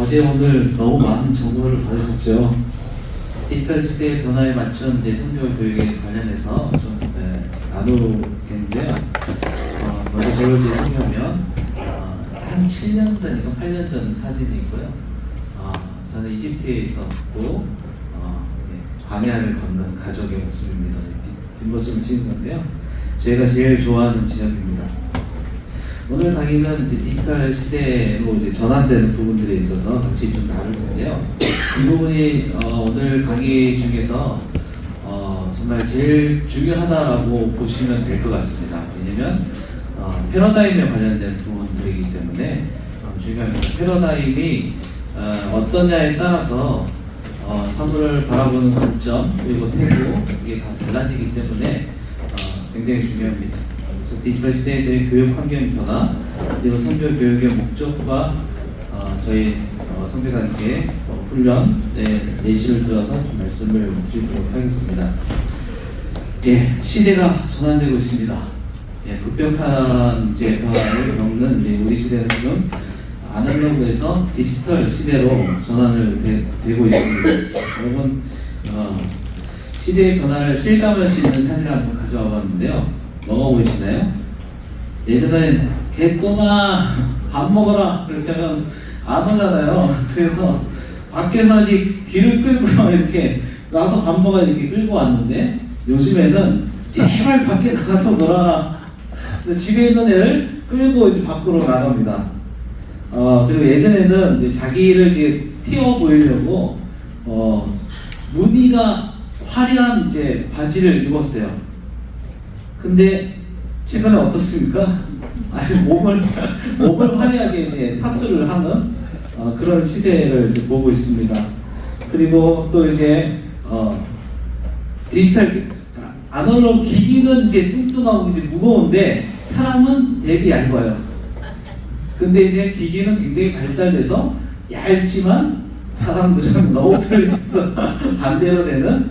어제 오늘 너무 많은 정보를 받으셨죠. 디지털 시대의 변화에 맞춘 이제 선교 교육에 관련해서 좀 나누겠는데요. 먼저 저를 이제 소개하면 한 7년 전인가 8년 전 사진이 있고요. 저는 이집트에 있었고 광야를 걷는 가족의 모습입니다. 뒷모습을 찍은 건데요. 저희가 제일 좋아하는 지역입니다. 오늘 강의는 이제 디지털 시대로 이제 전환되는 부분들에 있어서 같이 좀 다룰 텐데요. 이 부분이 오늘 강의 중에서 정말 제일 중요하다고 보시면 될 것 같습니다. 왜냐면 패러다임에 관련된 부분들이기 때문에 중요합니다. 패러다임이 어떠냐에 따라서 사물을 바라보는 관점 그리고 태도 이게 다 달라지기 때문에 굉장히 중요합니다. 그래서 디지털 시대에서의 교육 환경 변화 그리고 선교 교육의 목적과 저희 선교단체의 훈련 예시를 들어서 좀 말씀을 드리도록 하겠습니다. 시대가 전환되고 있습니다. 급격한 이제 변화를 겪는 우리 시대는 지금 아날로그에서 디지털 시대로 전환을 되고 있습니다. 여러분 시대의 변화를 실감할 수 있는 사진을 한번 가져와 봤는데요. 뭐가 보이시나요? 예전에는 개똥아 밥 먹어라 이렇게 하면 안 오잖아요. 그래서 밖에서 이제 귀를 끌고 이렇게 와서 밥 먹어야 이렇게 끌고 왔는데 요즘에는 제발 밖에 나가서 놀아라. 그래서 집에 있는 애를 끌고 이제 밖으로 나갑니다. 그리고 예전에는 이제 자기를 이제 튀어 보이려고 무늬가 화려한 이제 바지를 입었어요. 근데 최근에 어떻습니까? 아니 몸을 화려하게 이제 타투를 하는 그런 시대를 이제 보고 있습니다. 그리고 또 이제 디지털 아날로그 기기는 이제 뚱뚱하고 이제 무거운데 사람은 되게 얇아요. 근데 이제 기기는 굉장히 발달돼서 얇지만 사람들은 너무 편리해서 반대로 되는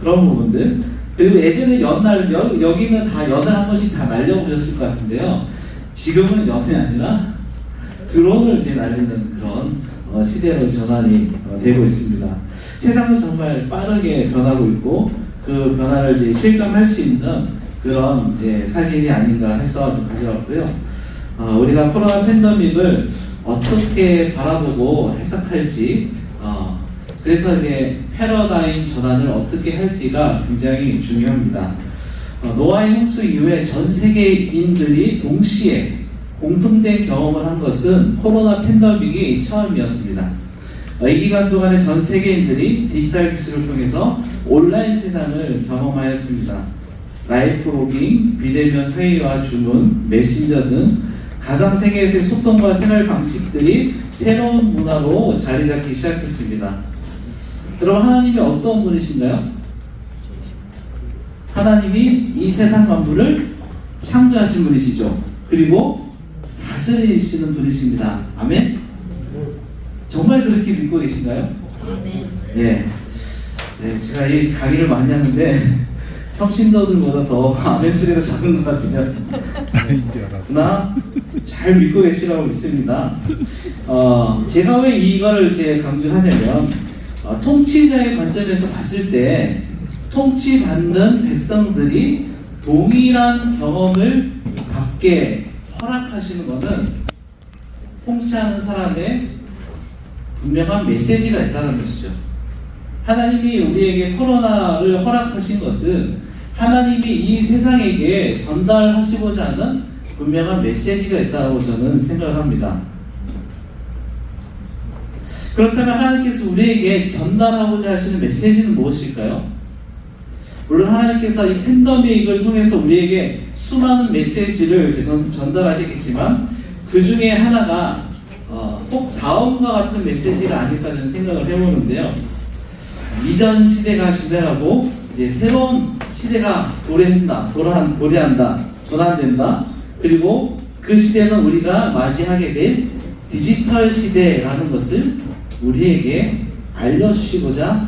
그런 부분들. 그리고 예전에 여기는 다 연을 한 번씩 다 날려보셨을 것 같은데요. 지금은 연이 아니라 드론을 이제 날리는 그런 시대로 전환이 되고 있습니다. 세상은 정말 빠르게 변하고 있고 그 변화를 이제 실감할 수 있는 그런 이제 사진이 아닌가 해서 좀 가져왔고요. 우리가 코로나 팬데믹을 어떻게 바라보고 해석할지 그래서 이제 패러다임 전환을 어떻게 할지가 굉장히 중요합니다. 노아의 홍수 이후에 전 세계인들이 동시에 공통된 경험을 한 것은 코로나 팬데믹이 처음이었습니다. 이 기간 동안에 전 세계인들이 디지털 기술을 통해서 온라인 세상을 경험하였습니다. 라이브 로깅, 비대면 회의와 주문, 메신저 등 가상 세계에서의 소통과 생활 방식들이 새로운 문화로 자리 잡기 시작했습니다. 여러분 하나님이 어떤 분이신가요? 하나님이 이 세상 만물을 창조하신 분이시죠. 그리고 다스리시는 분이십니다. 아멘? 정말 그렇게 믿고 계신가요? 네, 제가 이 강의를 많이 하는데 평신도들보다 더 아멘 소리가 작은 것 같아요. 그러나 잘 믿고 계시라고 믿습니다. 제가 왜 이거를 강조하냐면 통치자의 관점에서 봤을 때 통치받는 백성들이 동일한 경험을 갖게 허락하시는 것은 통치하는 사람의 분명한 메시지가 있다는 것이죠. 하나님이 우리에게 코로나를 허락하신 것은 하나님이 이 세상에게 전달하시고자 하는 분명한 메시지가 있다고 저는 생각합니다. 그렇다면 하나님께서 우리에게 전달하고자 하시는 메시지는 무엇일까요? 물론 하나님께서 이 팬데믹을 통해서 우리에게 수많은 메시지를 전달하시겠지만 그 중에 하나가 꼭 다음과 같은 메시지가 아닐까 저는 생각을 해보는데요. 이전 시대가 지나가고 이제 새로운 시대가 도래한다, 전환된다. 그리고 그 시대는 우리가 맞이하게 된 디지털 시대라는 것을 우리에게 알려주시고자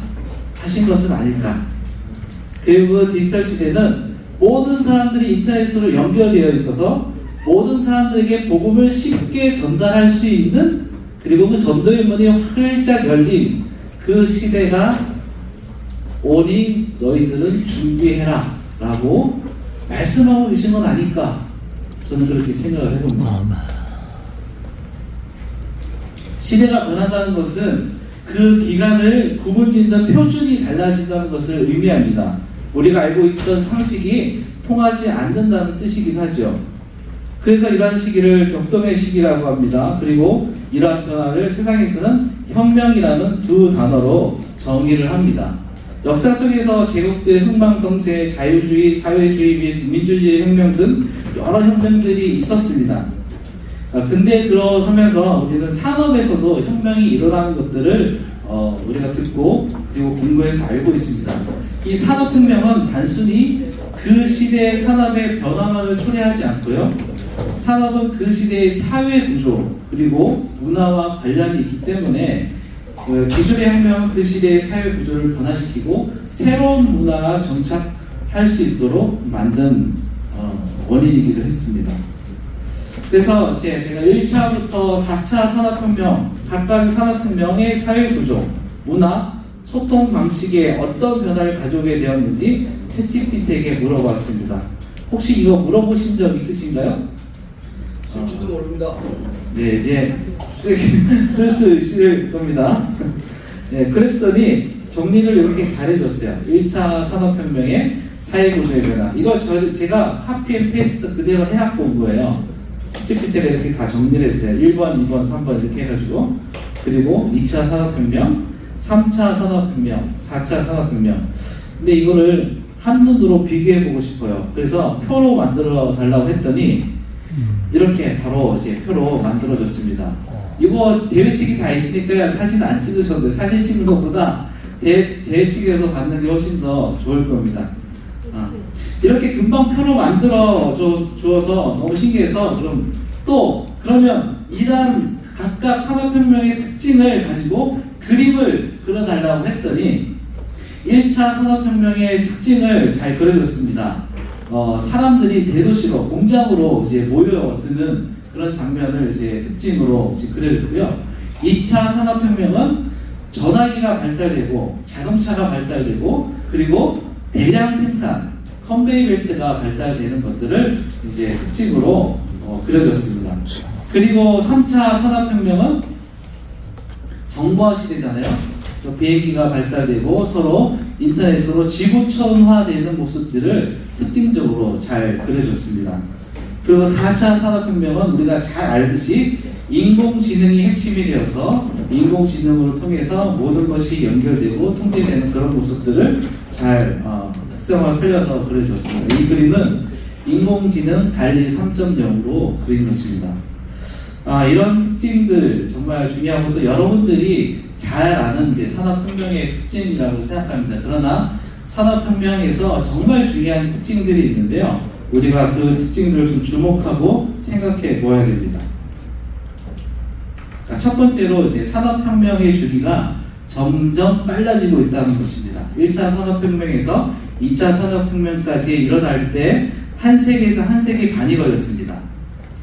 하신 것은 아닐까. 그리고 그 디지털 시대는 모든 사람들이 인터넷으로 연결되어 있어서 모든 사람들에게 복음을 쉽게 전달할 수 있는 그리고 그 전도의 문이 활짝 열린 그 시대가 오니 너희들은 준비해라 라고 말씀하고 계신 건 아닐까, 저는 그렇게 생각을 해봅니다. 시대가 변한다는 것은 그 기간을 구분짓는 표준이 달라진다는 것을 의미합니다. 우리가 알고 있던 상식이 통하지 않는다는 뜻이긴 하죠. 그래서 이러한 시기를 격동의 시기라고 합니다. 그리고 이러한 변화를 세상에서는 혁명이라는 두 단어로 정의를 합니다. 역사 속에서 제국들의 흥망성쇠, 자유주의, 사회주의 및 민주주의 혁명 등 여러 혁명들이 있었습니다. 근데 들어서면서 우리는 산업에서도 혁명이 일어나는 것들을 우리가 듣고 그리고 공부해서 알고 있습니다. 이 산업혁명은 단순히 그 시대의 산업의 변화만을 초래하지 않고요, 산업은 그 시대의 사회구조 그리고 문화와 관련이 있기 때문에 기술의 혁명은 그 시대의 사회구조를 변화시키고 새로운 문화가 정착할 수 있도록 만든 원인이기도 했습니다. 그래서 제가 1차부터 4차 산업혁명, 각각 산업혁명의 사회구조, 문화, 소통 방식에 어떤 변화를 가져오게 되었는지 챗GPT에게 물어봤습니다. 혹시 이거 물어보신 적 있으신가요? 쓸지도 모릅니다. 네, 이제 쓸 수 있을 겁니다. 네, 그랬더니 정리를 이렇게 잘해줬어요. 1차 산업혁명의 사회구조의 변화. 이거 제가 카피 앤 페이스트 그대로 해갖고 온 거예요. 챗GPT가 이렇게 다 정리를 했어요. 1번, 2번, 3번 이렇게 해가지고. 그리고 2차 산업혁명, 3차 산업혁명, 4차 산업혁명. 근데 이거를 한눈으로 비교해보고 싶어요. 그래서 표로 만들어 달라고 했더니 이렇게 바로 이제 표로 만들어졌습니다. 이거 대회측이 다 있으니까 사진 안 찍으셔도 돼요. 사진 찍는 것보다 대회측에서 받는 게 훨씬 더 좋을 겁니다. 이렇게 금방 표로 만들어 주어서 너무 신기해서 그러면 이러한 각각 산업혁명의 특징을 가지고 그림을 그려달라고 했더니 1차 산업혁명의 특징을 잘 그려줬습니다. 사람들이 대도시로 공장으로 이제 모여드는 그런 장면을 이제 특징으로 이제 그려줬고요. 2차 산업혁명은 전화기가 발달되고 자동차가 발달되고 그리고 대량 생산 컨베이 벨트가 발달되는 것들을 이제 특징으로 그려졌습니다. 그리고 3차 산업혁명은 정보화 시대잖아요. 그래서 비행기가 발달되고 서로 인터넷으로 지구촌화되는 모습들을 특징적으로 잘 그려줬습니다. 그리고 4차 산업혁명은 우리가 잘 알듯이 인공지능이 핵심이 되어서 인공지능을 통해서 모든 것이 연결되고 통제되는 그런 모습들을 잘 특성을 살려서 그려줬습니다. 이 그림은 인공지능 달리 3.0으로 그린 것입니다. 이런 특징들 정말 중요하고 또 여러분들이 잘 아는 이제 산업혁명의 특징이라고 생각합니다. 그러나 산업혁명에서 정말 중요한 특징들이 있는데요. 우리가 그 특징들을 좀 주목하고 생각해 보아야 됩니다. 첫 번째로 이제 산업혁명의 주기가 점점 빨라지고 있다는 것입니다. 1차 산업혁명에서 2차 산업혁명까지 일어날 때 한 세기에서 한 세기 반이 걸렸습니다.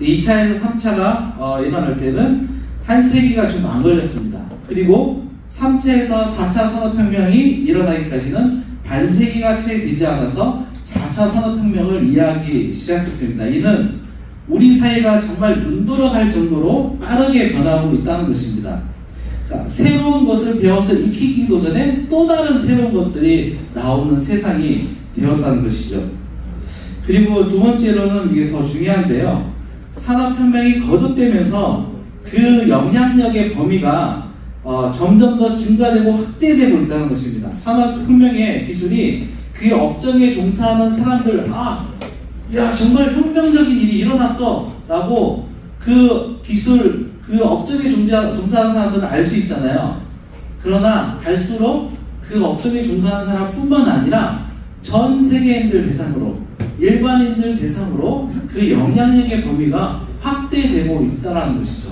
2차에서 3차가 일어날 때는 한 세기가 좀 안 걸렸습니다. 그리고 3차에서 4차 산업혁명이 일어나기까지는 반세기가 채 되지 않아서 4차 산업혁명을 이해하기 시작했습니다. 이는 우리 사회가 정말 눈 돌아갈 정도로 빠르게 변하고 있다는 것입니다. 그러니까 새로운 것을 배워서 익히기도 전에 또 다른 새로운 것들이 나오는 세상이 되었다는 것이죠. 그리고 두 번째로는 이게 더 중요한데요. 산업혁명이 거듭되면서 그 영향력의 범위가 점점 더 증가되고 확대되고 있다는 것입니다. 산업혁명의 기술이 그 업종에 종사하는 사람들, 야 정말 혁명적인 일이 일어났어 라고 그 기술, 그 업종에 종사하는 사람들은 알 수 있잖아요. 그러나 갈수록 그 업종에 종사하는 사람뿐만 아니라 전 세계인들 대상으로, 일반인들 대상으로 그 영향력의 범위가 확대되고 있다는 것이죠.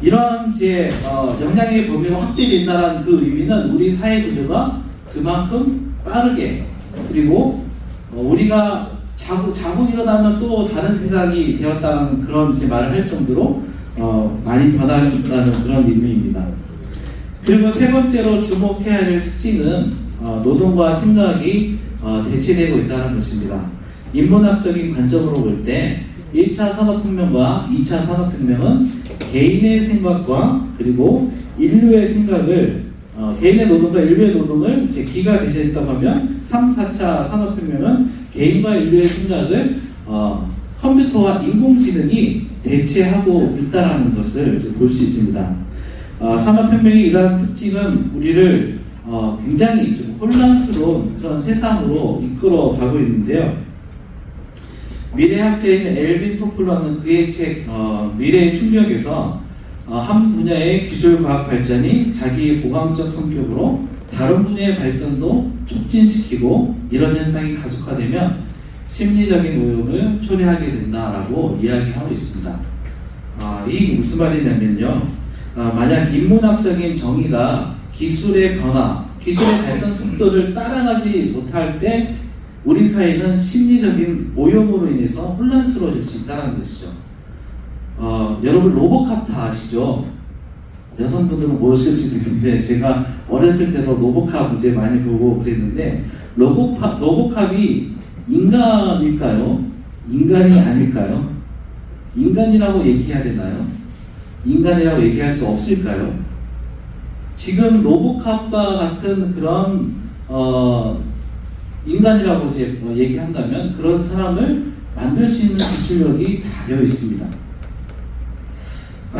이러한 이제 영향력의 범위가 확대된다는 그 의미는 우리 사회 구조가 그만큼 빠르게, 그리고 우리가 자고 일어나면 또 다른 세상이 되었다는 그런 이제 말을 할 정도로 많이 변한다는 그런 의미입니다. 그리고 세 번째로 주목해야 할 특징은 노동과 생각이 대치되고 있다는 것입니다. 인문학적인 관점으로 볼 때 1차 산업혁명과 2차 산업혁명은 개인의 생각과 그리고 인류의 생각을 개인의 노동과 인류의 노동을 이제 기가 대신했다고 하면 3, 4차 산업혁명은 개인과 인류의 생각을 컴퓨터와 인공지능이 대체하고 있다는 것을 볼 수 있습니다. 산업혁명의 이러한 특징은 우리를 굉장히 좀 혼란스러운 그런 세상으로 이끌어 가고 있는데요. 미래학자인 엘빈 토플러는 그의 책 미래의 충격에서 한 분야의 기술과학 발전이 자기의 보강적 성격으로 다른 분야의 발전도 촉진시키고 이런 현상이 가속화되면 심리적인 오염을 초래하게 된다라고 이야기하고 있습니다. 이게 무슨 말이냐면요. 만약 인문학적인 정의가 기술의 변화, 기술의 발전 속도를 따라가지 못할 때 우리 사회는 심리적인 오염으로 인해서 혼란스러워질 수 있다는 것이죠. 여러분 로보캅 다 아시죠? 여성분들은 모르실 수도 있는데 제가 어렸을 때도 로보캅 문제 많이 보고 그랬는데 로보캅이 인간일까요? 인간이 아닐까요? 인간이라고 얘기해야 되나요? 인간이라고 얘기할 수 없을까요? 지금 로보캅과 같은 그런 인간이라고 이제 얘기한다면 그런 사람을 만들 수 있는 기술력이 다 되어 있습니다.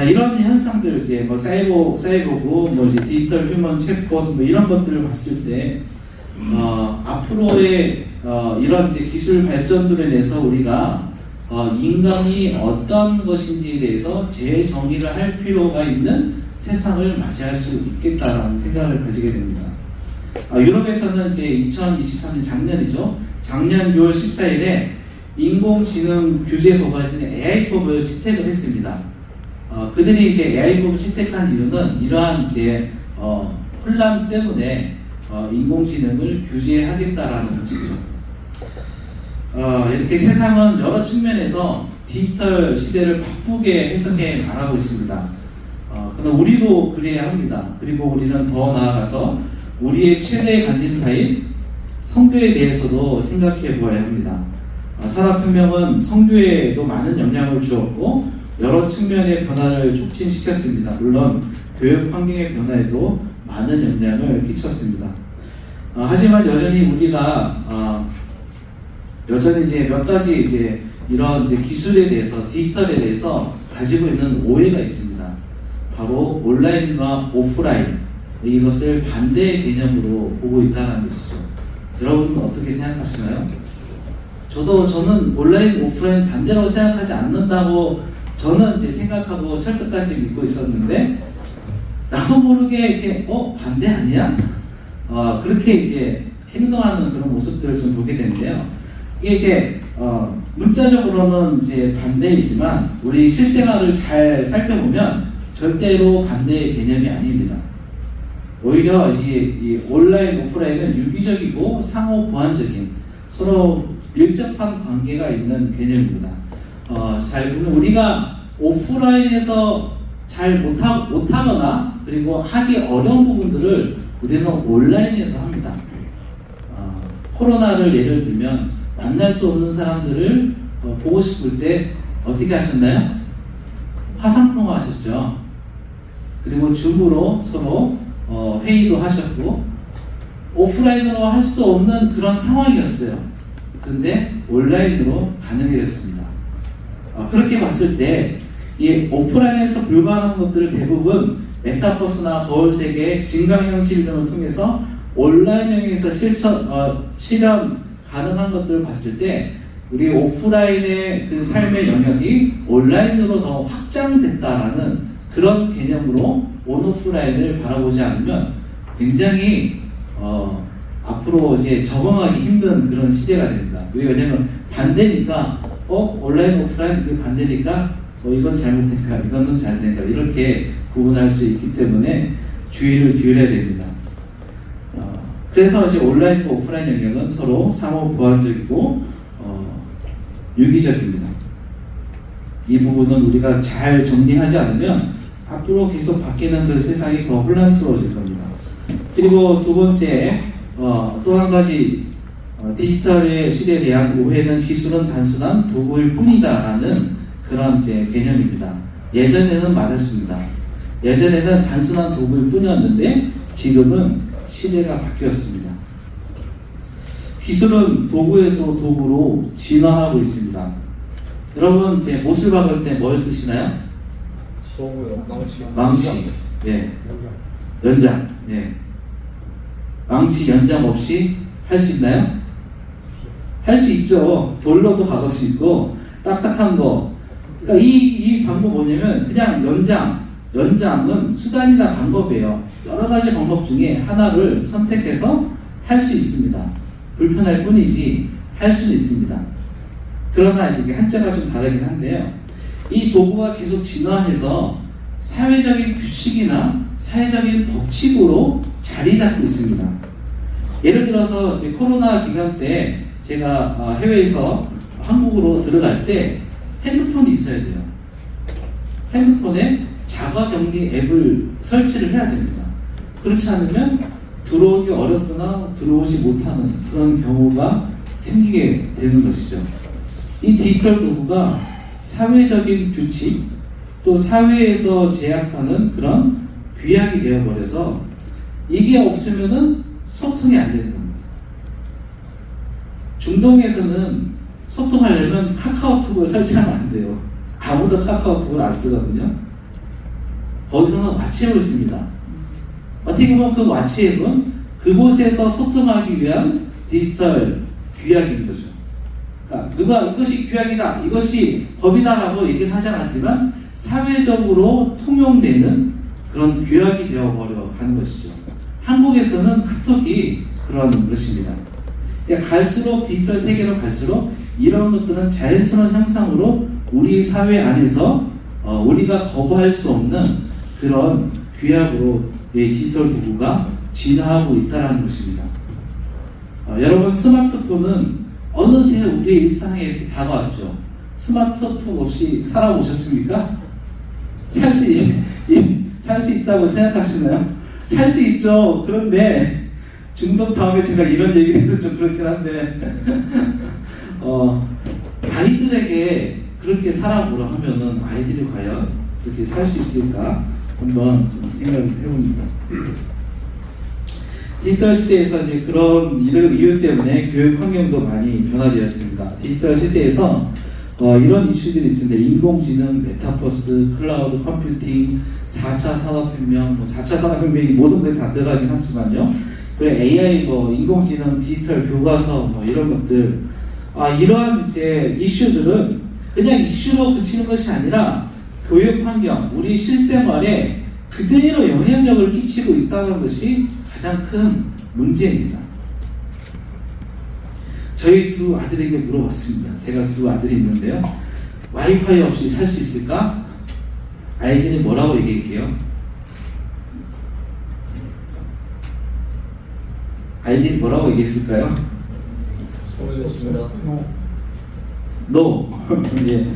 이런 현상들 이제 사이보그, 이제 디지털 휴먼 챗봇 이런 것들을 봤을 때 앞으로의 이런 이제 기술 발전들로 인해서 우리가 인간이 어떤 것인지에 대해서 재정의를 할 필요가 있는 세상을 맞이할 수 있겠다라는 생각을 가지게 됩니다. 유럽에서는 이제 2023년 작년이죠. 작년 6월 14일에 인공지능 규제 법안인 AI법을 채택을 했습니다. 그들이 이제 AI법을 채택한 이유는 이러한 이제 혼란 때문에 인공지능을 규제하겠다라는 것이죠. 이렇게 세상은 여러 측면에서 디지털 시대를 바꾸게 해석해 나가고 있습니다. 그럼 우리도 그래야 합니다. 그리고 우리는 더 나아가서 우리의 최대의 관심사인 성교에 대해서도 생각해 보아야 합니다. 산업혁명은 성교에도 많은 영향을 주었고 여러 측면의 변화를 촉진시켰습니다. 물론 교육 환경의 변화에도 많은 영향을 끼쳤습니다. 하지만 여전히 우리가 여전히 이제 몇 가지 이제 이런 이제 기술에 대해서 디지털에 대해서 가지고 있는 오해가 있습니다. 바로 온라인과 오프라인 이것을 반대의 개념으로 보고 있다는 것이죠. 여러분은 어떻게 생각하시나요? 저는 온라인 오프라인 반대라고 생각하지 않는다고 저는 이제 생각하고 철떡까지 믿고 있었는데 나도 모르게 이제 반대 아니야? 그렇게 이제 행동하는 그런 모습들을 좀 보게 되는데요. 이게 이제 문자적으로는 이제 반대이지만 우리 실생활을 잘 살펴보면 절대로 반대의 개념이 아닙니다. 오히려 이 온라인 오프라인은 유기적이고 상호 보완적인 서로 밀접한 관계가 있는 개념입니다. 잘 보면 우리가 오프라인에서 잘 못하거나 그리고 하기 어려운 부분들을 우리는 온라인에서 합니다. 코로나를 예를 들면 만날 수 없는 사람들을 보고 싶을 때 어떻게 하셨나요? 화상통화 하셨죠. 그리고 줌으로 서로 회의도 하셨고 오프라인으로 할 수 없는 그런 상황이었어요. 그런데 온라인으로 가능이 됐습니다. 그렇게 봤을 때 이 오프라인에서 불가능한 것들을 대부분 메타버스나 거울세계, 증강현실 등을 통해서 온라인형에서 실현 가능한 것들을 봤을 때 우리 오프라인의 그 삶의 영역이 온라인으로 더 확장됐다라는 그런 개념으로 온오프라인을 바라보지 않으면 굉장히 앞으로 이제 적응하기 힘든 그런 시대가 됩니다. 왜냐하면 반대니까 온라인 오프라인 그 반대니까 이건 잘못된가 이거는 잘된가 이렇게 구분할 수 있기 때문에 주의를 기울여야 됩니다. 그래서 이제 온라인과 오프라인 영역은 서로 상호 보완적이고 유기적입니다. 이 부분은 우리가 잘 정리하지 않으면 앞으로 계속 바뀌는 그 세상이 더 혼란스러워질 겁니다. 그리고 두 번째, 또 한 가지 디지털의 시대에 대한 오해는 기술은 단순한 도구일 뿐이다라는 그런 이제 개념입니다. 예전에는 맞았습니다. 예전에는 단순한 도구일 뿐이었는데 지금은 시대가 바뀌었습니다. 기술은 도구에서 도구로 진화하고 있습니다. 여러분 이제 못을 박을 때 뭘 쓰시나요? 소고요. 망치. 예. 연장. 예. 망치 연장 없이 할 수 있나요? 할 수 있죠. 돌로도 박을 수 있고 딱딱한 거. 그러니까 이 방법 뭐냐면 그냥 연장은 수단이나 방법이에요. 여러 가지 방법 중에 하나를 선택해서 할 수 있습니다. 불편할 뿐이지 할 수는 있습니다. 그러나 이제 한자가 좀 다르긴 한데요. 이 도구가 계속 진화해서 사회적인 규칙이나 사회적인 법칙으로 자리 잡고 있습니다. 예를 들어서 이제 코로나 기간 때 제가 해외에서 한국으로 들어갈 때 핸드폰이 있어야 돼요. 핸드폰에 자가격리 앱을 설치를 해야 됩니다. 그렇지 않으면 들어오기 어렵거나 들어오지 못하는 그런 경우가 생기게 되는 것이죠. 이 디지털 도구가 사회적인 규칙 또 사회에서 제약하는 그런 규약이 되어버려서 이게 없으면은 소통이 안 되는 겁니다. 중동에서는 소통하려면 카카오톡을 설치하면 안 돼요. 아무도 카카오톡을 안 쓰거든요. 거기서는 왓츠앱을 씁니다. 어떻게 보면 그 왓츠앱은 그곳에서 소통하기 위한 디지털 규약인 거죠. 그러니까 누가 이것이 규약이다, 이것이 법이다라고 얘기는 하지 않았지만 사회적으로 통용되는 그런 규약이 되어버려 가는 것이죠. 한국에서는 카톡이 그런 것입니다. 그러니까 갈수록 디지털 세계로 갈수록 이런 것들은 자연스러운 형상으로 우리 사회 안에서 우리가 거부할 수 없는 그런 규약으로 디지털 도구가 진화하고 있다는 것입니다. 여러분 스마트폰은 어느새 우리의 일상에 이렇게 다가왔죠. 스마트폰 없이 살아보셨습니까? 살 수 있다고 생각하시나요? 살 수 있죠. 그런데 중독 다음에 제가 이런 얘기를 해도 좀 그렇긴 한데 아이들에게 그렇게 살아보라 하면은 아이들이 과연 그렇게 살 수 있을까 한번 좀 생각을 해봅니다. 디지털 시대에서 이제 그런 이유 때문에 교육 환경도 많이 변화되었습니다. 디지털 시대에서 이런 이슈들이 있습니다. 인공지능, 메타버스, 클라우드 컴퓨팅, 4차 산업혁명, 4차 산업혁명이 모든 게 다 들어가긴 하지만요. 그리고 AI, 인공지능, 디지털 교과서, 이런 것들. 이러한 이제 이슈들은 그냥 이슈로 그치는 것이 아니라 교육 환경, 우리 실생활에 그대로 영향력을 끼치고 있다는 것이 가장 큰 문제입니다. 저희 두 아들에게 물어봤습니다. 제가 두 아들이 있는데요. 와이파이 없이 살 수 있을까? 아이들이 뭐라고 얘기할게요? 아이들이 뭐라고 얘기했을까요? 모르겠습니다. No. 예.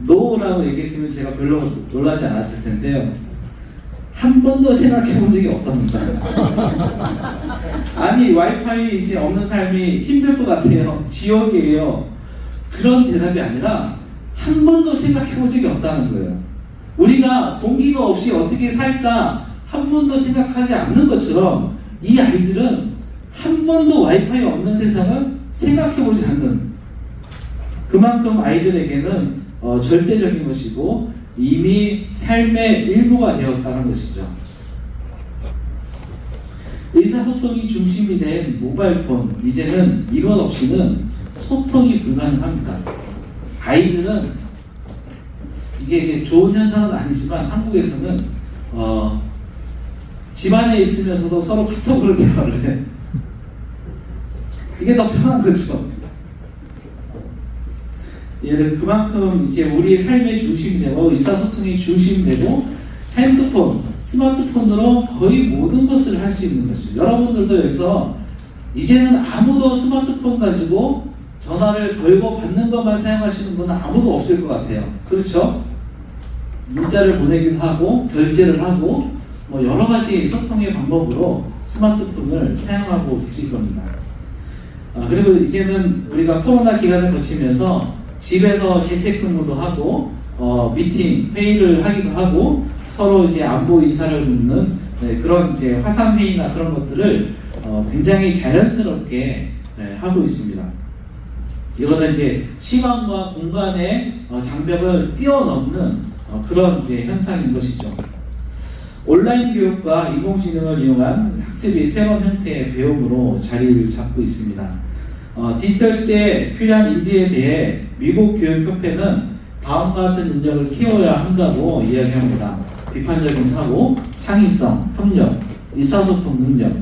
No라고 얘기했으면 제가 별로 놀라지 않았을 텐데요. 한 번도 생각해 본 적이 없답니다. 아니, 와이파이 이제 없는 삶이 힘들 것 같아요. 지옥이에요. 그런 대답이 아니라 한 번도 생각해 본 적이 없다는 거예요. 우리가 공기가 없이 어떻게 살까 한 번도 생각하지 않는 것처럼 이 아이들은 한 번도 와이파이 없는 세상을 생각해 보지 않는, 그만큼 아이들에게는 절대적인 것이고 이미 삶의 일부가 되었다는 것이죠. 의사소통이 중심이 된 모바일폰, 이제는 이것 없이는 소통이 불가능합니다. 아이들은 이게 이제 좋은 현상은 아니지만 한국에서는 집안에 있으면서도 서로 카톡으로 대화를 해. 이게 더 편한 거죠. 얘를 그만큼 이제 우리 삶의 중심이 되고 의사소통의 중심이 되고 핸드폰, 스마트폰으로 거의 모든 것을 할 수 있는 거죠. 여러분들도 여기서 이제는 아무도 스마트폰 가지고 전화를 걸고 받는 것만 사용하시는 분은 아무도 없을 것 같아요. 그렇죠? 문자를 보내기도 하고 결제를 하고 뭐 여러 가지 소통의 방법으로 스마트폰을 사용하고 계실 겁니다. 그리고 이제는 우리가 코로나 기간을 거치면서 집에서 재택근무도 하고 미팅, 회의를 하기도 하고 서로 이제 안보 인사를 묻는 그런 이제 화상 회의나 그런 것들을 굉장히 자연스럽게 하고 있습니다. 이거는 이제 시간과 공간의 장벽을 뛰어넘는 그런 이제 현상인 것이죠. 온라인 교육과 인공지능을 이용한 학습이 새로운 형태의 배움으로 자리를 잡고 있습니다. 디지털 시대에 필요한 인재에 대해 미국 교육협회는 다음과 같은 능력을 키워야 한다고 이야기합니다. 비판적인 사고, 창의성, 협력, 의사소통 능력.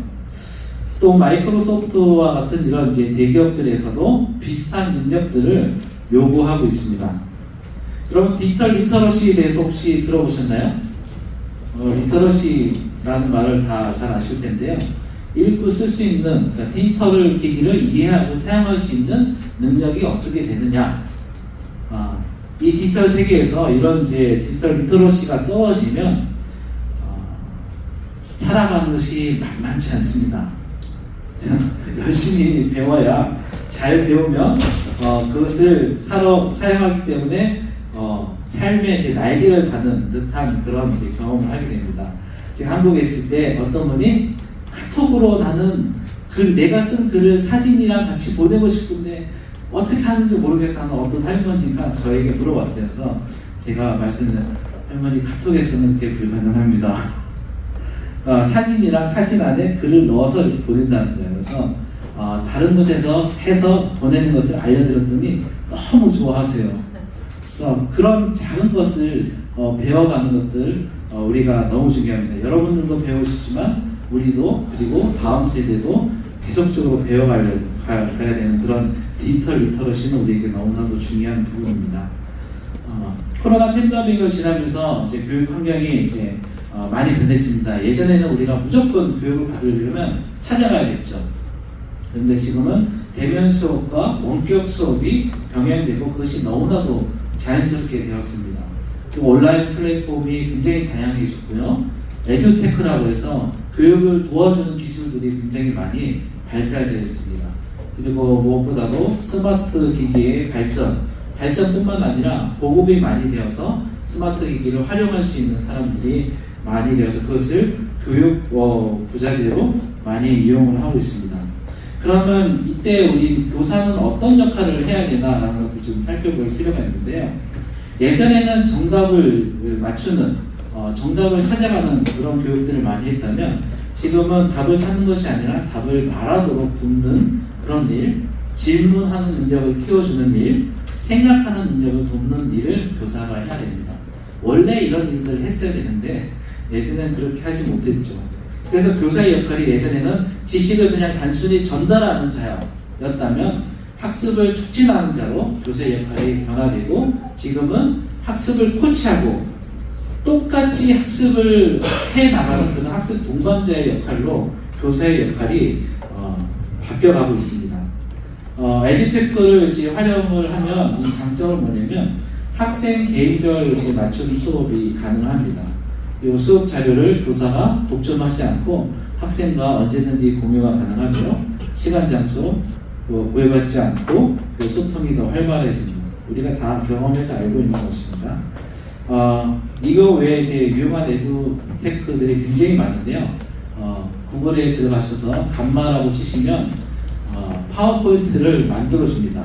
또 마이크로소프트와 같은 이런 이제 대기업들에서도 비슷한 능력들을 요구하고 있습니다. 여러분 디지털 리터러시에 대해서 혹시 들어보셨나요? 리터러시라는 말을 다 잘 아실 텐데요. 읽고 쓸 수 있는 그러니까 디지털 기기를 이해하고 사용할 수 있는 능력이 어떻게 되느냐. 이 디지털 세계에서 이런 이제 디지털 리터러시가 떨어지면 살아가는 것이 만만치 않습니다. 열심히 배워야 잘 배우면 그것을 사용하기 때문에 삶의 이제 날개를 가는 듯한 그런 이제 경험을 하게 됩니다. 제가 한국에 있을 때 어떤 분이 카톡으로 나는 내가 쓴 글을 사진이랑 같이 보내고 싶은데 어떻게 하는지 모르겠어 하는 어떤 할머니가 저에게 물어봤어요. 그래서 제가 말씀드린 할머니 카톡에서는 그게 불가능합니다. 사진이랑 사진 안에 글을 넣어서 이렇게 보낸다는 거예요. 그래서 다른 곳에서 해서 보내는 것을 알려드렸더니 너무 좋아하세요. 그래서 그런 작은 것을 배워가는 것들 우리가 너무 중요합니다. 여러분들도 배우시지만 우리도 그리고 다음 세대도 계속적으로 배워가야 되는 그런 디지털 리터러시는 우리에게 너무나도 중요한 부분입니다. 코로나 팬데믹을 지나면서 이제 교육 환경이 이제 많이 변했습니다. 예전에는 우리가 무조건 교육을 받으려면 찾아가야겠죠. 그런데 지금은 대면 수업과 원격 수업이 병행되고 그것이 너무나도 자연스럽게 되었습니다. 그리고 온라인 플랫폼이 굉장히 다양해졌고요. 에듀테크라고 해서 교육을 도와주는 기술들이 굉장히 많이 발달되어 있습니다. 그리고 무엇보다도 스마트 기기의 발전뿐만 아니라 보급이 많이 되어서 스마트 기기를 활용할 수 있는 사람들이 많이 되어서 그것을 교육 부자재로 많이 이용을 하고 있습니다. 그러면 이때 우리 교사는 어떤 역할을 해야 되나라는 것도 좀 살펴볼 필요가 있는데요. 예전에는 정답을 맞추는 정답을 찾아가는 그런 교육들을 많이 했다면 지금은 답을 찾는 것이 아니라 답을 말하도록 돕는 그런 일, 질문하는 능력을 키워주는 일, 생각하는 능력을 돕는 일을 교사가 해야 됩니다. 원래 이런 일들을 했어야 되는데 예전에는 그렇게 하지 못했죠. 그래서 교사의 역할이 예전에는 지식을 그냥 단순히 전달하는 자였다면 학습을 촉진하는 자로 교사의 역할이 변화되고 지금은 학습을 코치하고 똑같이 학습을 해나가는 그런 학습 동반자의 역할로 교사의 역할이 바뀌어가고 있습니다. 에듀테크를 이제 활용을 하면 이 장점은 뭐냐면 학생 개인별 이제 맞춤 수업이 가능합니다. 그리고 수업 자료를 교사가 독점하지 않고 학생과 언제든지 공유가 가능하며 시간 장소 구애받지 않고 그 소통이 더 활발해집니다. 우리가 다 경험해서 알고 있는 것입니다. 이거 외에 이제 유용한 에듀테크들이 굉장히 많은데요. 구글에 들어가셔서 감마라고 치시면 파워포인트를 만들어줍니다.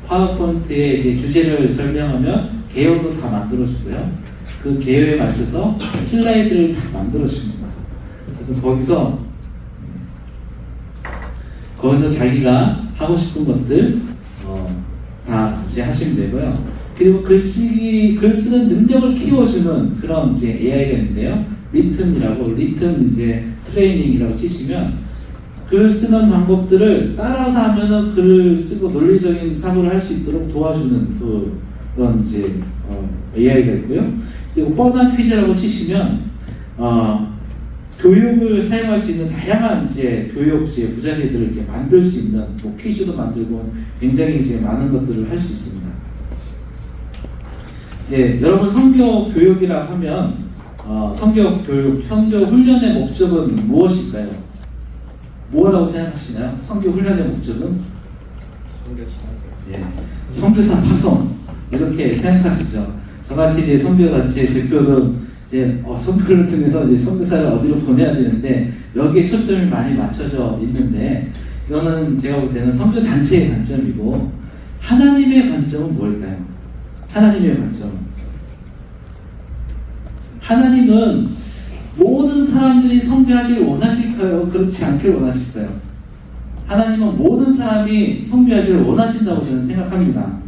파워포인트에 이제 주제를 설명하면 개요도 다 만들어주고요. 그 개요에 맞춰서 슬라이드를 다 만들어줍니다. 그래서 거기서 자기가 하고 싶은 것들 다 이제 하시면 되고요. 그리고 글 쓰는 능력을 키워주는 그런 이제 AI가 있는데요. 리튼 이제 트레이닝이라고 치시면 글 쓰는 방법들을 따라서 하면은 글을 쓰고 논리적인 사고를 할 수 있도록 도와주는 그런 이제 AI가 있고요. 그리고 뻔한 퀴즈라고 치시면 교육을 사용할 수 있는 다양한 이제 교육 이제 부자재들을 이렇게 만들 수 있는 뭐 퀴즈도 만들고 굉장히 이제 많은 것들을 할 수 있습니다. 여러분 성교 교육이라고 하면 성교 교육, 선교 훈련의 목적은 무엇일까요? 뭐라고 생각하시나요? 성교 훈련의 목적은? 선교사 파송 이렇게 생각하시죠. 저같이 이제 선교단체 대표는 이제 선교를 통해서 이제 선교사를 어디로 보내야 되는데 여기에 초점이 많이 맞춰져 있는데 이거는 제가 볼 때는 선교단체의 관점이고 하나님의 관점은 뭘까요? 하나님의 관점. 하나님은 모든 사람들이 선교하기를 원하실까요? 그렇지 않기를 원하실까요? 하나님은 모든 사람이 선교하기를 원하신다고 저는 생각합니다.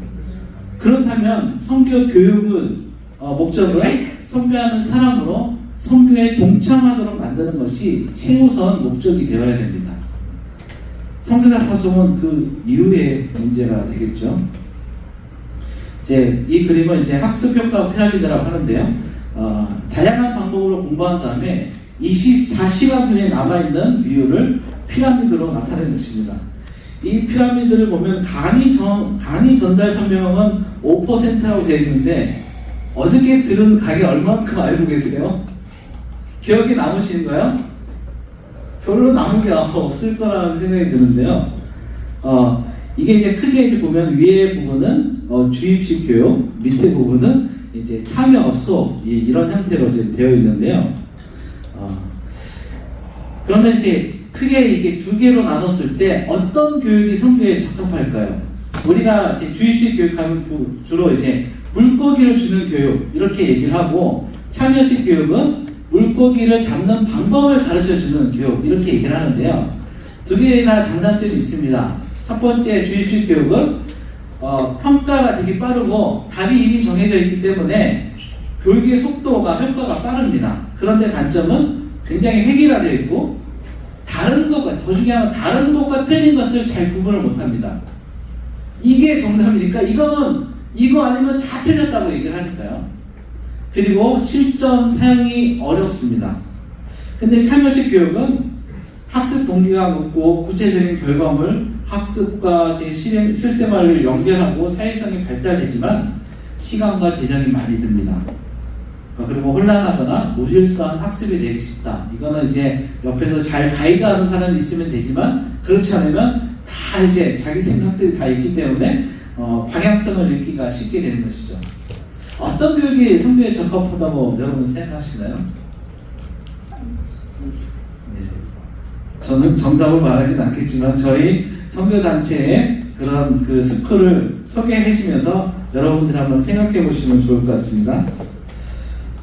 그렇다면 선교 교육은 목적은 선교하는 사람으로 선교에 동참하도록 만드는 것이 최우선 목적이 되어야 됩니다. 선교사 파송은 그 이후의 문제가 되겠죠. 이제 이 그림은 이제 학습 효과 피라미드라고 하는데요. 다양한 방법으로 공부한 다음에 24시간 후에 남아있는 비율을 피라미드로 나타낸 것입니다. 이 피라미드를 보면 강의 전달 설명은 5%라고 되어 있는데 어저께 들은 강의 얼마만큼 알고 계세요? 기억이 남으시는가요? 별로 남은 게 없을 거라는 생각이 드는데요. 이게 이제 크게 이제 보면 위에 부분은 주입식 교육, 밑에 부분은 이제 참여 수업 이런 형태로 이제 되어 있는데요. 그러면 이제 크게 이게 두 개로 나눴을 때 어떤 교육이 선교에 적합할까요? 우리가 이제 주입식 교육하면 주로 이제 물고기를 주는 교육 이렇게 얘기를 하고 참여식 교육은 물고기를 잡는 방법을 가르쳐 주는 교육 이렇게 얘기를 하는데요. 두 개나 장단점이 있습니다. 첫 번째 주입식 교육은 평가가 되게 빠르고 답이 이미 정해져 있기 때문에 교육의 속도가 효과가 빠릅니다. 그런데 단점은 굉장히 획일화되어 있고 다른 것과 더 중요한 건 다른 것과 틀린 것을 잘 구분을 못합니다. 이게 정답이니까 이거 아니면 다 틀렸다고 얘기를 하니까요. 그리고 실전 사용이 어렵습니다. 근데 참여식 교육은 학습 동기가 높고 구체적인 결과물, 학습과 실생활을 연결하고 사회성이 발달되지만 시간과 재정이 많이 듭니다. 그리고 혼란하거나 무질서한 학습이 되기 쉽다. 이거는 이제 옆에서 잘 가이드하는 사람이 있으면 되지만 그렇지 않으면 다 이제 자기 생각들이 다 있기 때문에 방향성을 잃기가 쉽게 되는 것이죠. 어떤 교육이 선교에 적합하다고 여러분 생각하시나요? 저는 정답을 말하진 않겠지만 저희 선교단체의 그런 그 스쿨을 소개해 주면서 여러분들 한번 생각해 보시면 좋을 것 같습니다.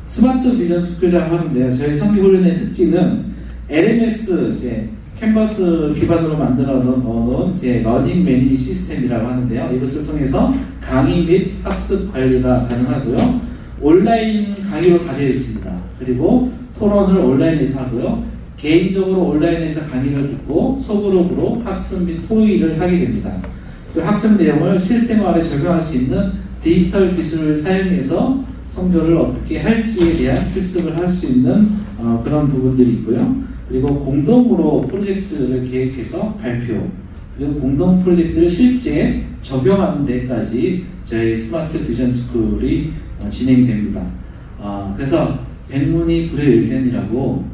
스마트 비전 스쿨이라고 하는데요. 저희 선교훈련의 특징은 LMS 이제 캔버스 기반으로 만들어 놓은 이제 러닝 매니지 시스템이라고 하는데요. 이것을 통해서 강의 및 학습 관리가 가능하고요. 온라인 강의로 다 되어 있습니다. 그리고 토론을 온라인에서 하고요. 개인적으로 온라인에서 강의를 듣고 소그룹으로 학습 및 토의를 하게 됩니다. 그 학습 내용을 실생활에 적용할 수 있는 디지털 기술을 사용해서 선교를 어떻게 할지에 대한 실습을 할 수 있는 그런 부분들이 있고요. 그리고 공동으로 프로젝트를 계획해서 발표, 그리고 공동 프로젝트를 실제 적용하는 데까지 저희 스마트 비전 스쿨이 진행이 됩니다. 그래서 백문이 불여일견이라고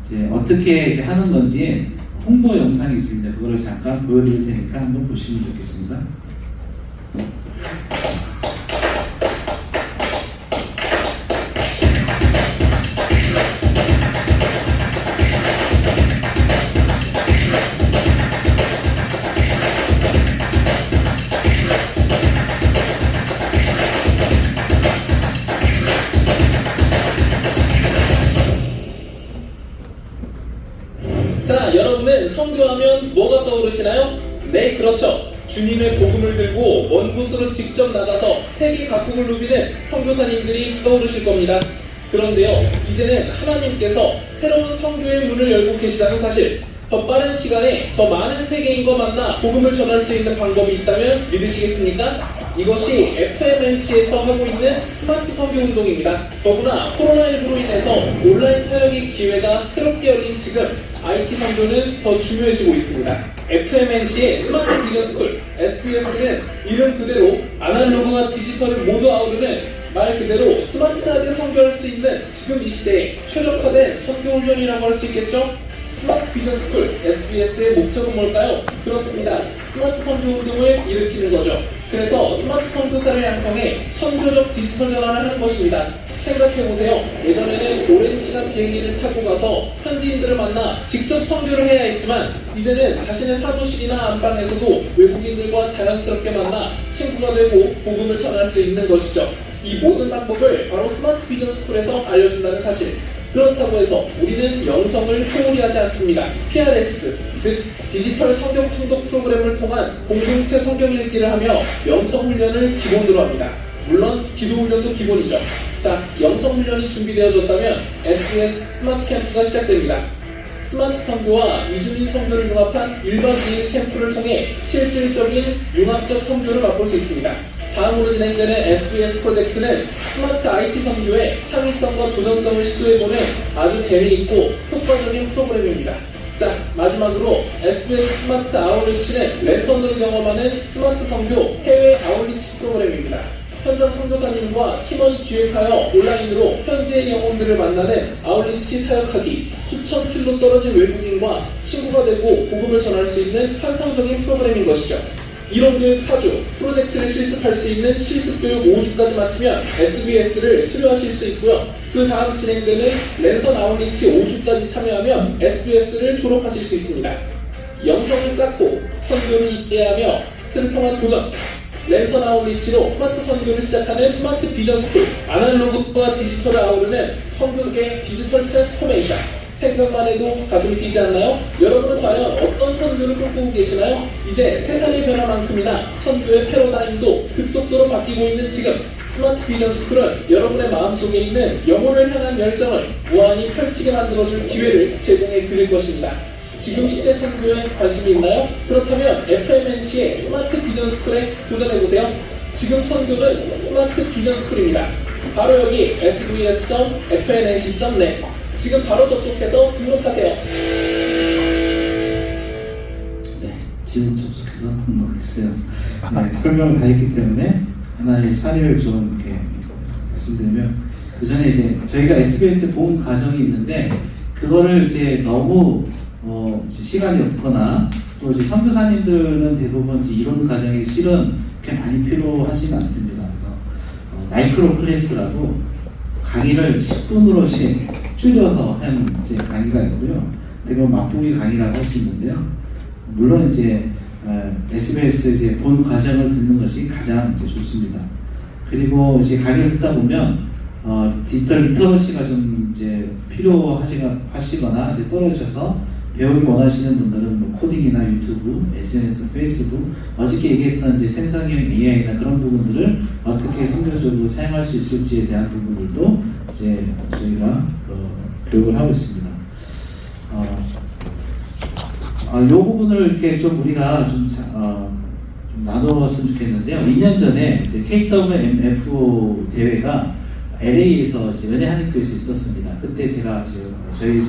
이제 어떻게 이제 하는 건지 홍보 영상이 있습니다. 그거를 잠깐 보여드릴 테니까 한번 보시면 좋겠습니다. 자, 여러분은 선교하면 뭐가 떠오르시나요? 네, 그렇죠. 주님의 복음을 들고 먼 곳으로 직접 나가서 세계 각국을 누비는 선교사님들이 떠오르실 겁니다. 그런데요, 이제는 하나님께서 새로운 선교의 문을 열고 계시다는 사실, 더 빠른 시간에 더 많은 세계인과 만나 복음을 전할 수 있는 방법이 있다면 믿으시겠습니까? 이것이 FMNC에서 하고 있는 스마트 선교 운동입니다. 더구나 코로나19로 인해서 온라인 사역의 기회가 새롭게 열린 지금 IT 선교는 더 중요해지고 있습니다. FMNC의 스마트 비전 스쿨 SBS는 이름 그대로 아날로그와 디지털을 모두 아우르는 말 그대로 스마트하게 선교할 수 있는 지금 이 시대에 최적화된 선교 훈련이라고 할 수 있겠죠? 스마트 비전 스쿨 SBS의 목적은 뭘까요? 그렇습니다. 스마트 선교 운동을 일으키는 거죠. 그래서 스마트 선교사를 양성해 선교적 디지털 전환을 하는 것입니다. 생각해보세요. 예전에는 오랜 시간 비행기를 타고 가서 현지인들을 만나 직접 선교를 해야 했지만 이제는 자신의 사무실이나 안방에서도 외국인들과 자연스럽게 만나 친구가 되고 복음을 전할 수 있는 것이죠. 이 모든 방법을 바로 스마트 비전 스쿨에서 알려준다는 사실. 그렇다고 해서 우리는 영성을 소홀히 하지 않습니다. PRS, 즉 디지털 성경 통독 프로그램을 통한 공동체 성경 읽기를 하며 영성 훈련을 기본으로 합니다. 물론 기도 훈련도 기본이죠. 자, 영성 훈련이 준비되어졌다면 SBS 스마트 캠프가 시작됩니다. 스마트 선교와 이주민 선교를 융합한 1박 2일 캠프를 통해 실질적인 융합적 선교를 맛볼 수 있습니다. 다음으로 진행되는 SBS 프로젝트는 스마트 IT 선교의 창의성과 도전성을 시도해보는 아주 재미있고 효과적인 프로그램입니다. 자, 마지막으로 SBS 스마트 아웃리치는 랜선으로 경험하는 스마트 선교 해외 아웃리치 프로그램입니다. 현장 선교사님과 팀원이 기획하여 온라인으로 현지의 영혼들을 만나는 아웃리치 사역하기, 수천 킬로 떨어진 외국인과 친구가 되고 복음을 전할 수 있는 환상적인 프로그램인 것이죠. 이론교육 4주, 프로젝트를 실습할 수 있는 실습교육 5주까지 마치면 SBS를 수료하실 수 있고요. 그 다음 진행되는 랜선 아웃리치 5주까지 참여하면 SBS를 졸업하실 수 있습니다. 영성을 쌓고 선교를 이해하며 틀통한 도전, 랜선 아웃리치로 스마트 선교를 시작하는 스마트 비전 스쿨, 아날로그와 디지털을 아우르는 선교의 디지털 트랜스포메이션. 생각만 해도 가슴이 뛰지 않나요? 여러분은 과연 어떤 선교를 꿈꾸고 계시나요? 이제 세상의 변화만큼이나 선교의 패러다임도 급속도로 바뀌고 있는 지금 스마트 비전 스쿨은 여러분의 마음속에 있는 영혼을 향한 열정을 무한히 펼치게 만들어줄 기회를 제공해 드릴 것입니다. 지금 시대 선교에 관심이 있나요? 그렇다면 FMNC의 스마트 비전 스쿨에 도전해보세요. 지금 선교는 스마트 비전 스쿨입니다. 바로 여기 sbs.fnnc.net 지금 바로 접속해서 등록하세요. 네, 지금 접속해서 등록했어요. 네, 설명을 다 했기 때문에 하나의 사례를 좀 이렇게 말씀드리면, 그 전에 이제 저희가 SBS 본 과정이 있는데 그거를 이제 너무 이제 시간이 없거나 또 이제 선교사님들은 대부분 이제 이론 과정이 실은 그렇게 많이 필요하지는 않습니다. 그래서 마이크로 클래스라고 강의를 10분으로씩 줄여서 한 이제 강의가 있고요. 대부분 맛보기 강의라고 할 수 있는데요. 물론 이제 SBS 이제 본 과정을 듣는 것이 가장 이제 좋습니다. 그리고 이제 강의를 듣다 보면 디지털 리터러시가 좀 이제 필요하시거나 이제 떨어져서 배우기 원하시는 분들은 뭐 코딩이나 유튜브, SNS, 페이스북, 어저께 얘기했던 이제 생성형 AI나 그런 부분들을 어떻게 선교적으로 사용할 수 있을지에 대한 부분들도 이제 저희가 교육을 하고 있습니다. 이 부분을 이렇게 좀 우리가 좀 나누었으면 좋겠는데요. 2년 전에 이제 KWMF 대회가 LA에서 이제 은혜 한인교회에서 있었습니다. 그때 제가 저희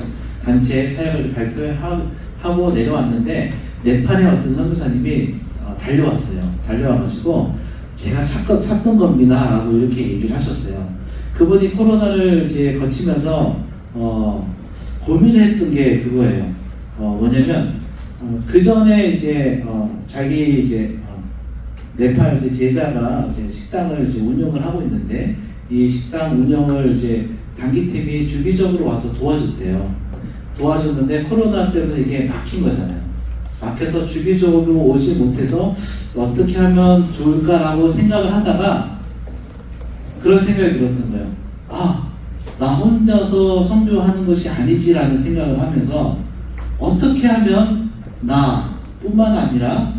단체 사역을 발표하고 내려왔는데 네팔의 어떤 선교사님이 달려왔어요. 달려와가지고 제가 찾던 겁니다 라고 이렇게 얘기를 하셨어요. 그분이 코로나를 이제 거치면서 고민했던 게 그거예요. 뭐냐면 그 전에 이제 자기 이제 네팔 이제 제자가 이제 식당을 이제 운영을 하고 있는데 이 식당 운영을 이제 단기팀이 주기적으로 와서 도와줬는데 코로나 때문에 이게 막힌 거잖아요. 막혀서 주기적으로 오지 못해서 어떻게 하면 좋을까라고 생각을 하다가 그런 생각이 들었던 거예요. 나 혼자서 선교하는 것이 아니지라는 생각을 하면서 어떻게 하면 나뿐만 아니라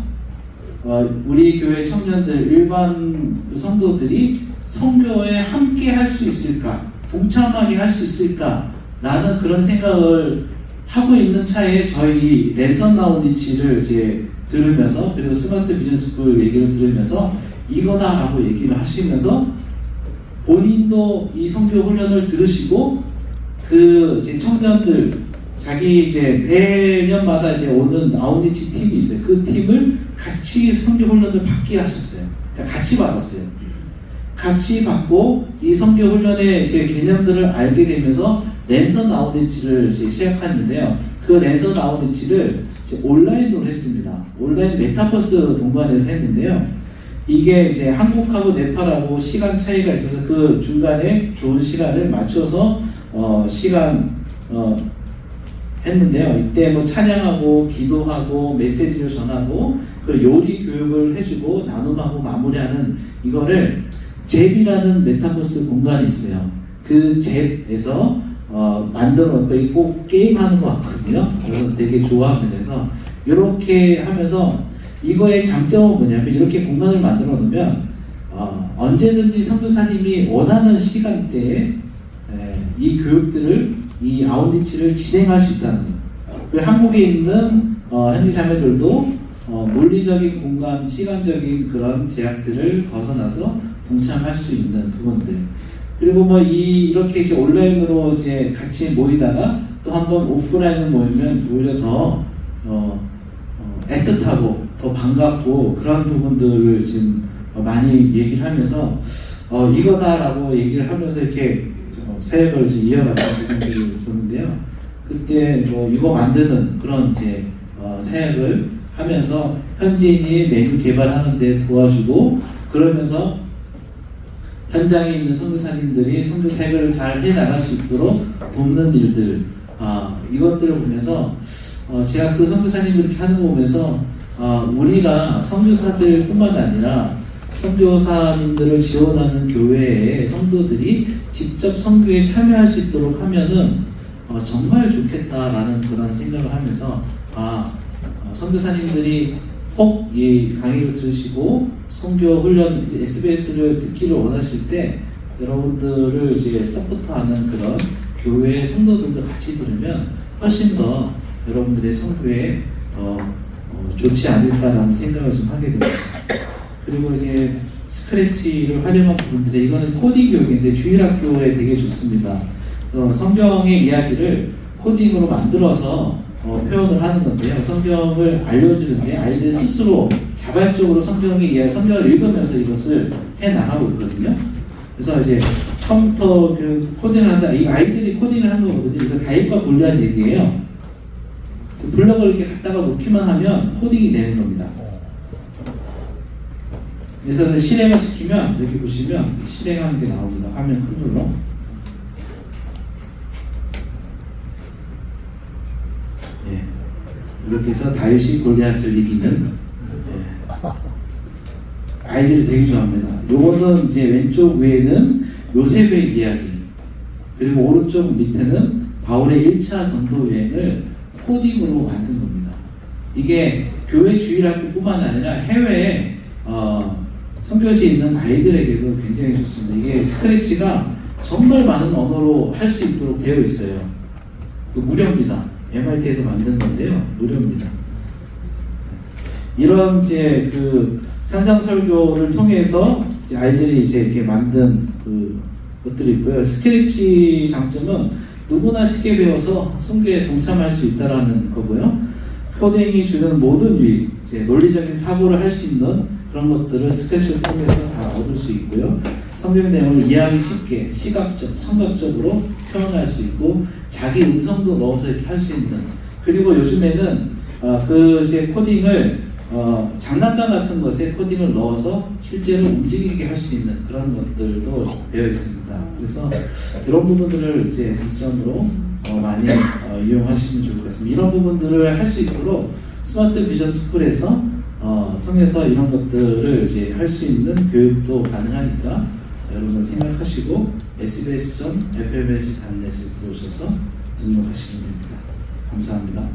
우리 교회 청년들, 일반 성도들이 선교에 함께 할 수 있을까, 동참하게 할 수 있을까 라는 그런 생각을 하고 있는 차에 저희 랜선 아웃리치를 이제 들으면서, 그리고 스마트 비전 스쿨 얘기를 들으면서 이거다라고 얘기를 하시면서 본인도 이 성교 훈련을 들으시고 그 이제 청년들 자기 이제 매년마다 이제 오는 아웃리치 팀이 있어요. 그 팀을 같이 성교 훈련을 받게 하셨어요. 그러니까 같이 받았어요. 같이 받고 이 성교 훈련의 그 개념들을 알게 되면서 랜선 아웃리치를 이제 시작했는데요. 그 랜선 아웃리치를 이제 온라인으로 했습니다. 온라인 메타버스 공간에서 했는데요. 이게 이제 한국하고 네팔하고 시간 차이가 있어서 그 중간에 좋은 시간을 맞춰서 했는데요. 이때 뭐 찬양하고 기도하고 메시지를 전하고 그 요리 교육을 해주고 나눔하고 마무리하는 이거를 잽이라는 메타버스 공간이 있어요. 그 잽에서 만들어 놓고 꼭 게임하는 것 같거든요. 그래서 되게 좋아합니다. 그래서 이렇게 하면서 이거의 장점은 뭐냐면 이렇게 공간을 만들어 놓으면 언제든지 선교사님이 원하는 시간대에 이 교육들을 이 아웃리치를 진행할 수 있다는 거예요. 그리고 한국에 있는 현지 자매들도 물리적인 공간, 시간적인 그런 제약들을 벗어나서 동참할 수 있는 부분들. 그리고 뭐 이렇게 이제 온라인으로 이제 같이 모이다가 또 한번 오프라인으로 모이면 오히려 더 애틋하고 더 반갑고 그런 부분들을 지금 많이 얘기를 하면서 이거다라고 얘기를 하면서 이렇게 사역을 이제 이어가는 부분들을 보는데요. 그때 뭐 이거 만드는 그런 이제 사역을 하면서 현지인이 메뉴 개발하는데 도와주고 그러면서 현장에 있는 선교사님들이 선교 사역을 잘 해나갈 수 있도록 돕는 일들 이것들을 보면서 제가 그 선교사님들 이렇게 하는 거 보면서 우리가 선교사들뿐만 아니라 선교사님들을 지원하는 교회의 성도들이 직접 선교에 참여할 수 있도록 하면은 정말 좋겠다라는 그런 생각을 하면서 선교사님들이 꼭 이 강의를 들으시고 선교 훈련 이제 SBS를 듣기를 원하실 때 여러분들을 이제 서포트하는 그런 교회 성도들도 같이 들으면 훨씬 더 여러분들의 선교에 좋지 않을까라는 생각을 좀 하게 됩니다. 그리고 이제 스크래치를 활용한 부분들이 이거는 코딩 교육인데 주일학교에 되게 좋습니다. 그래서 성경의 이야기를 코딩으로 만들어서 표현을 하는 건데요. 성경을 알려주는데 아이들 스스로 자발적으로 성경의 이야기, 성경을 읽으면서 이것을 해 나가고 있거든요. 그래서 이제 컴퓨터 코딩을 한다. 이 아이들이 코딩을 한 거거든요. 이거 다윗과 골리앗 얘기예요. 그 블럭을 이렇게 갖다가 놓기만 하면 코딩이 되는 겁니다. 그래서 실행을 시키면 여기 보시면 실행하는 게 나옵니다. 화면 큰 걸로. 예. 이렇게 해서 다윗이 골리앗을 이기는 아이들이 되게 좋아합니다. 요거는 이제 왼쪽 위에는 요셉의 이야기, 그리고 오른쪽 밑에는 바울의 1차 전도 여행을 코딩으로 만든 겁니다. 이게 교회 주일학교뿐만 아니라 해외에 선교지에 있는 아이들에게도 굉장히 좋습니다. 이게 스크래치가 정말 많은 언어로 할 수 있도록 되어 있어요. 무료입니다. MIT에서 만든 건데요. 무료입니다. 이런 이제 그 산상설교를 통해서 이제 아이들이 이제 이렇게 만든 그 것들이 있고요. 스크래치 장점은 누구나 쉽게 배워서 선교에 동참할 수 있다라는 거고요. 코딩이 주는 모든 유익, 이제 논리적인 사고를 할 수 있는 그런 것들을 스크래치를 통해서 다 얻을 수 있고요. 성경 내용을 이해하기 쉽게 시각적, 청각적으로 표현할 수 있고 자기 음성도 넣어서 이렇게 할 수 있는, 그리고 요즘에는 그 이제 코딩을 장난감 같은 것에 코딩을 넣어서 실제로 움직이게 할 수 있는 그런 것들도 되어 있습니다. 그래서 이런 부분들을 이제 장점으로 많이 이용하시면 좋을 것 같습니다. 이런 부분들을 할 수 있도록 스마트 비전 스쿨에서 통해서 이런 것들을 이제 할 수 있는 교육도 가능하니까 여러분 생각하시고 sbs.fms.net에 들어오셔서 등록하시면 됩니다. 감사합니다.